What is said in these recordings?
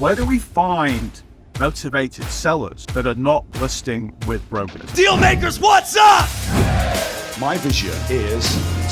Where do we find motivated sellers that are not listing with brokers? Dealmakers, what's up? My vision is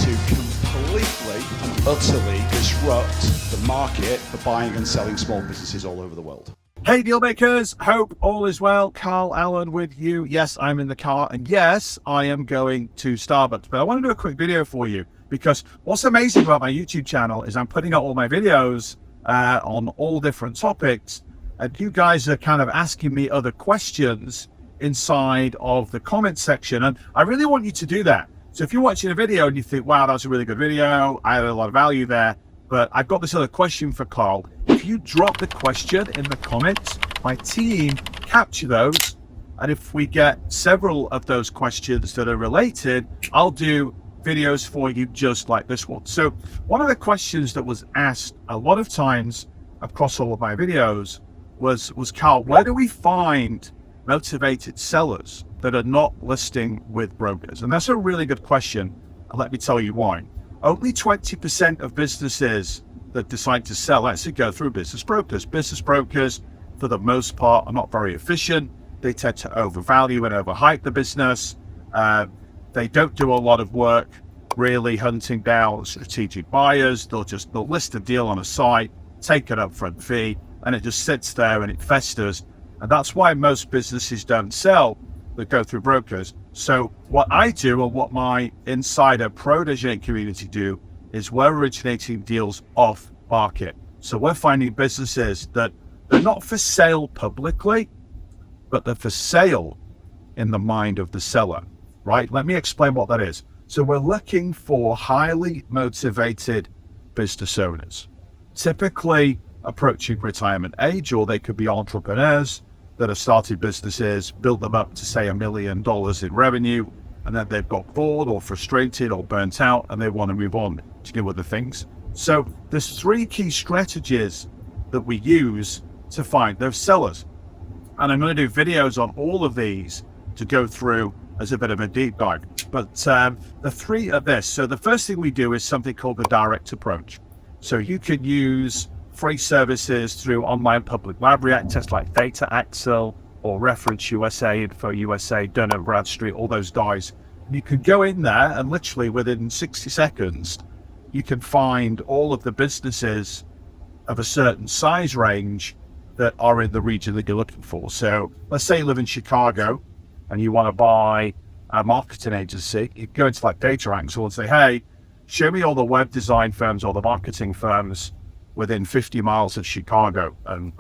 to completely and utterly disrupt the market for buying and selling small businesses all over the world. Hey Dealmakers, hope all is well. Carl Allen with you. Yes, I'm in the car, and yes, I am going to Starbucks. But I want to do a quick video for you because what's amazing about my YouTube channel is I'm putting out all my videos on all different topics, and you guys are kind of asking me other questions inside of the comment section, and I really want you to do that. So if you're watching a video and you think, wow, that's a really good video, I had a lot of value there, but I've got this other question for Carl. If you drop the question in the comments, my team capture those, and if we get several of those questions that are related, I'll do videos for you just like this one. So one of the questions that was asked a lot of times across all of my videos was Carl, where do we find motivated sellers that are not listing with brokers? And that's a really good question, and let me tell you why. Only 20% of businesses that decide to sell actually go through business brokers. Business brokers, for the most part, are not very efficient. They tend to overvalue and overhype the business. They don't do a lot of work really hunting down strategic buyers. They'll list a deal on a site, take an upfront fee, and it just sits there and it festers. And that's why most businesses don't sell that go through brokers. So what I do, or what my insider protege community do, is we're originating deals off market. So we're finding businesses that they're not for sale publicly, but they're for sale in the mind of the seller. Right? Let me explain what that is. So we're looking for highly motivated business owners, typically approaching retirement age, or they could be entrepreneurs that have started businesses, built them up to say $1 million in revenue, and then they've got bored or frustrated or burnt out and they want to move on to do other things. So there's three key strategies that we use to find those sellers. And I'm going to do videos on all of these to go through as a bit of a deep dive. But the three are this. So the first thing we do is something called the direct approach. So you can use free services through online public library access like Data Axle or Reference USA, Info USA, Dun & Bradstreet, all those guys. You can go in there and literally within 60 seconds, you can find all of the businesses of a certain size range that are in the region that you're looking for. So let's say you live in Chicago and you want to buy a marketing agency. You go into like Data Axle and say, hey, show me all the web design firms or the marketing firms within 50 miles of Chicago. And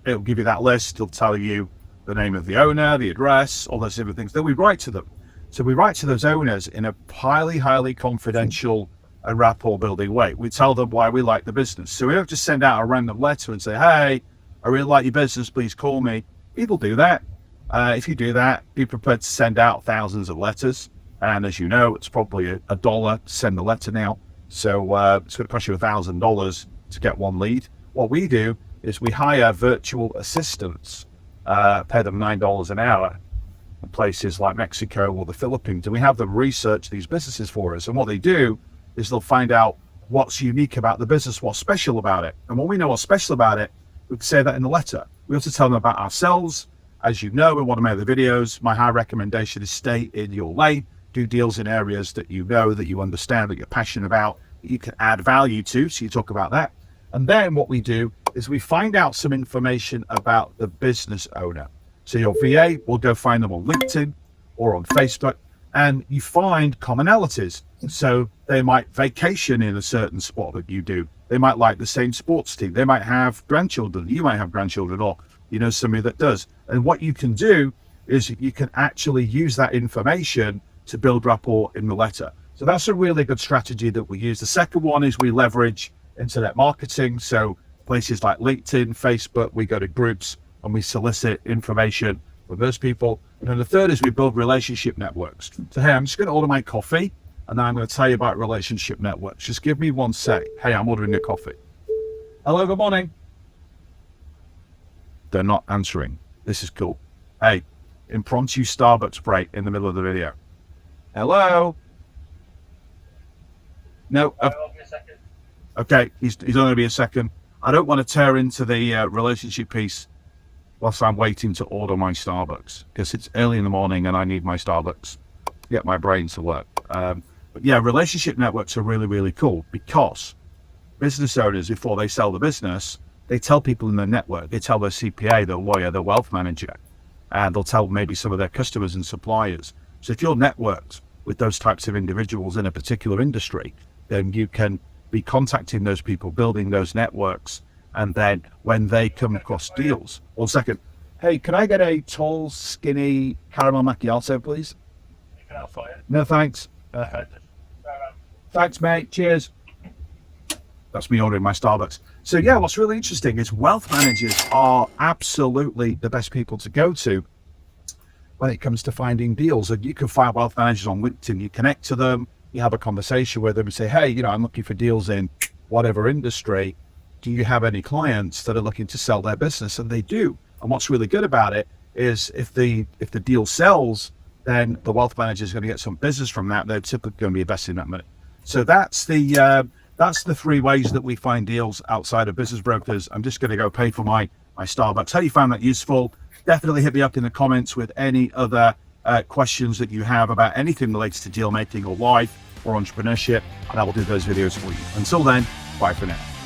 it'll give you that list. It'll tell you the name of the owner, the address, all those different things. Then we write to them. So we write to those owners in a highly confidential and rapport building way. We tell them why we like the business. So we don't just send out a random letter and say, hey, I really like your business, please call me. People do that. If you do that, be prepared to send out thousands of letters. And as you know, it's probably $1 to send the letter now. So it's going to cost you $1,000 to get one lead. What we do is we hire virtual assistants, pay them $9 an hour in places like Mexico or the Philippines. And we have them research these businesses for us. And what they do is they'll find out what's unique about the business, what's special about it. And when we know what's special about it, we can say that in the letter. We also tell them about ourselves. As you know, in one of my other videos, my high recommendation is stay in your lane, do deals in areas that you know, that you understand, that you're passionate about, that you can add value to. So you talk about that. And then what we do is we find out some information about the business owner. So your VA will go find them on LinkedIn or on Facebook, and you find commonalities. So they might vacation in a certain spot that you do. They might like the same sports team. They might have grandchildren. You might have grandchildren, or you know somebody that does. And what you can do is you can actually use that information to build rapport in the letter. So that's a really good strategy that we use. The second one is we leverage internet marketing. So places like LinkedIn, Facebook, we go to groups and we solicit information from those people. And then the third is we build relationship networks. So hey, I'm just going to order my coffee, and then I'm going to tell you about relationship networks. Just give me one sec. Hey, I'm ordering a coffee. Hello, good morning. They're not answering. This is cool. Hey, impromptu Starbucks break in the middle of the video. Hello? No. I'll be a second. Okay, he's only going to be a second. I don't want to tear into the relationship piece whilst I'm waiting to order my Starbucks, because it's early in the morning and I need my Starbucks to get my brain to work. But yeah, relationship networks are really, really cool, because business owners, before they sell the business, they tell people in their network, they tell their CPA, their lawyer, their wealth manager, and they'll tell maybe some of their customers and suppliers. So if you're networked with those types of individuals in a particular industry, then you can be contacting those people, building those networks, and then when they come across deals. 1 second. Hey, can I get a tall, skinny caramel macchiato, please? No, thanks. Thanks, mate. Cheers. That's me ordering my Starbucks. So yeah, what's really interesting is wealth managers are absolutely the best people to go to when it comes to finding deals. And you can find wealth managers on LinkedIn. You connect to them, you have a conversation with them and say, hey, I'm looking for deals in whatever industry. Do you have any clients that are looking to sell their business? And they do. And what's really good about it is if the deal sells, then the wealth manager is going to get some business from that. They're typically going to be investing that money. So that's the 3 ways that we find deals outside of business brokers. I'm just going to go pay for my Starbucks. How you found that useful? Definitely hit me up in the comments with any other questions that you have about anything related to deal making or life or entrepreneurship, and I will do those videos for you. Until then, bye for now.